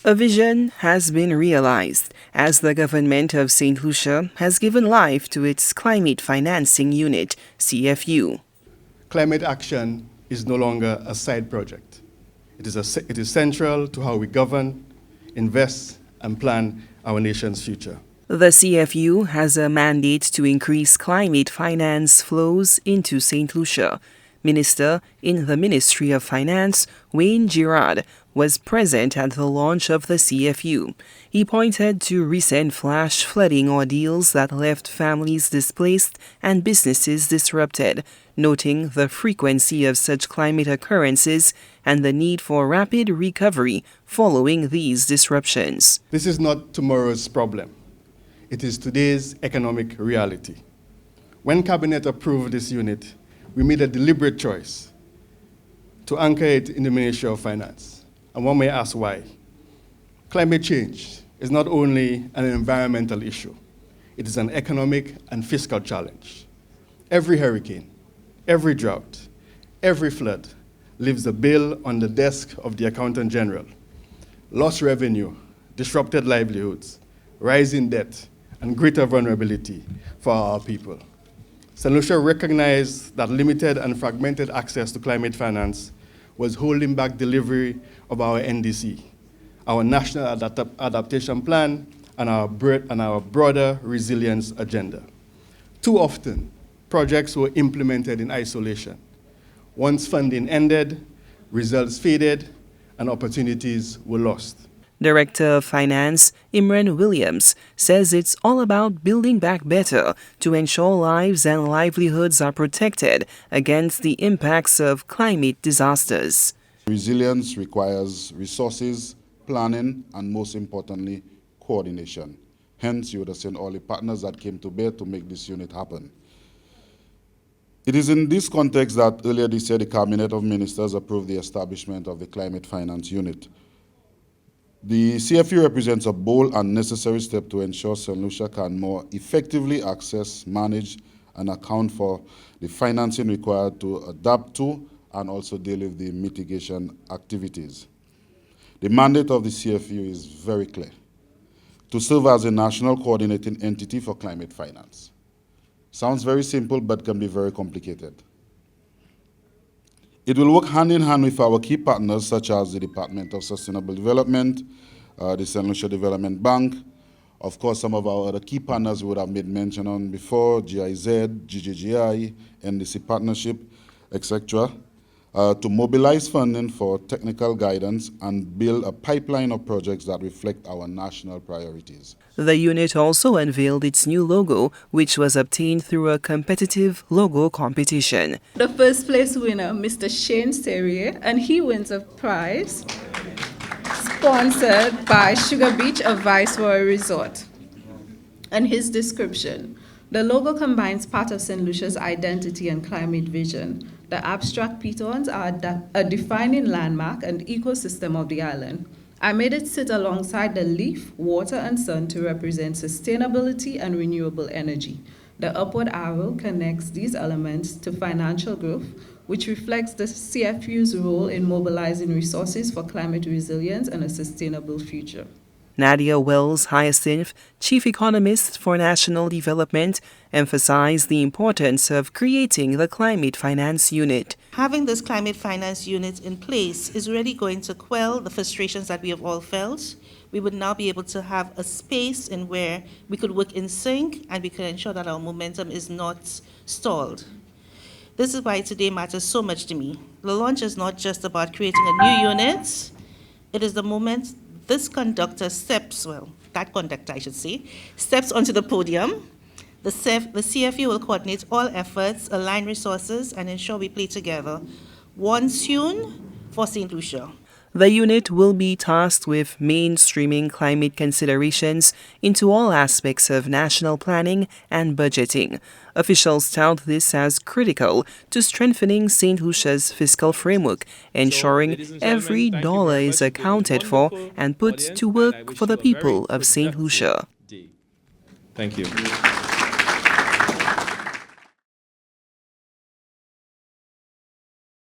A vision has been realized as the government of St. Lucia has given life to its Climate Financing Unit, CFU. Climate action is no longer a side project. It is central to how we govern, invest, and plan our nation's future. The CFU has a mandate to increase climate finance flows into St. Lucia. Minister in the Ministry of Finance, Wayne Girard, was present at the launch of the CFU. He pointed to recent flash flooding ordeals that left families displaced and businesses disrupted, noting the frequency of such climate occurrences and the need for rapid recovery following these disruptions. This is not tomorrow's problem. It is today's economic reality. When Cabinet approved this unit, we made a deliberate choice to anchor it in the Ministry of Finance. And one may ask why. Climate change is not only an environmental issue, it is an economic and fiscal challenge. Every hurricane, every drought, every flood leaves a bill on the desk of the Accountant General. Lost revenue, disrupted livelihoods, rising debt, and greater vulnerability for our people. St. Lucia recognized that limited and fragmented access to climate finance was holding back delivery of our NDC, our National Adaptation Plan, and our broader resilience agenda. Too often, projects were implemented in isolation. Once funding ended, results faded, and opportunities were lost. Director of Finance Imran Williams says it's all about building back better to ensure lives and livelihoods are protected against the impacts of climate disasters. Resilience requires resources, planning, and most importantly, coordination. Hence, you would have seen all the partners that came to bear to make this unit happen. It is in this context that earlier this year, the Cabinet of Ministers approved the establishment of the Climate Finance Unit. The CFU represents a bold and necessary step to ensure St. Lucia can more effectively access, manage, and account for the financing required to adapt to and also deal with the mitigation activities. The mandate of the CFU is very clear: to serve as a national coordinating entity for climate finance. Sounds very simple, but can be very complicated. It will work hand in hand with our key partners, such as the Department of Sustainable Development, the St. Lucia Development Bank, of course, some of our other key partners we would have made mention on before, GIZ, GGGI, NDC Partnership, etc., to mobilize funding for technical guidance and build a pipeline of projects that reflect our national priorities. The unit also unveiled its new logo, which was obtained through a competitive logo competition. The first place winner, Mr. Shane Serrier, and he wins a prize sponsored by Sugar Beach, a Viceroy resort. And his description: the logo combines part of St. Lucia's identity and climate vision. The abstract pitons are a defining landmark and ecosystem of the island. I made it sit alongside the leaf, water, and sun to represent sustainability and renewable energy. The upward arrow connects these elements to financial growth, which reflects the CFU's role in mobilizing resources for climate resilience and a sustainable future. Nadia Wells Hyacinth, Chief Economist for National Development, emphasized the importance of creating the Climate Finance Unit. Having this Climate Finance Unit in place is really going to quell the frustrations that we have all felt. We would now be able to have a space in where we could work in sync and we could ensure that our momentum is not stalled. This is why today matters so much to me. The launch is not just about creating a new unit. It is the moment this conductor steps onto the podium. The CFU will coordinate all efforts, align resources, and ensure we play together. One tune for St. Lucia. The unit will be tasked with mainstreaming climate considerations into all aspects of national planning and budgeting. Officials tout this as critical to strengthening St. Lucia's fiscal framework, ensuring every dollar is accounted for and put to work for the people of St. Lucia. Thank you.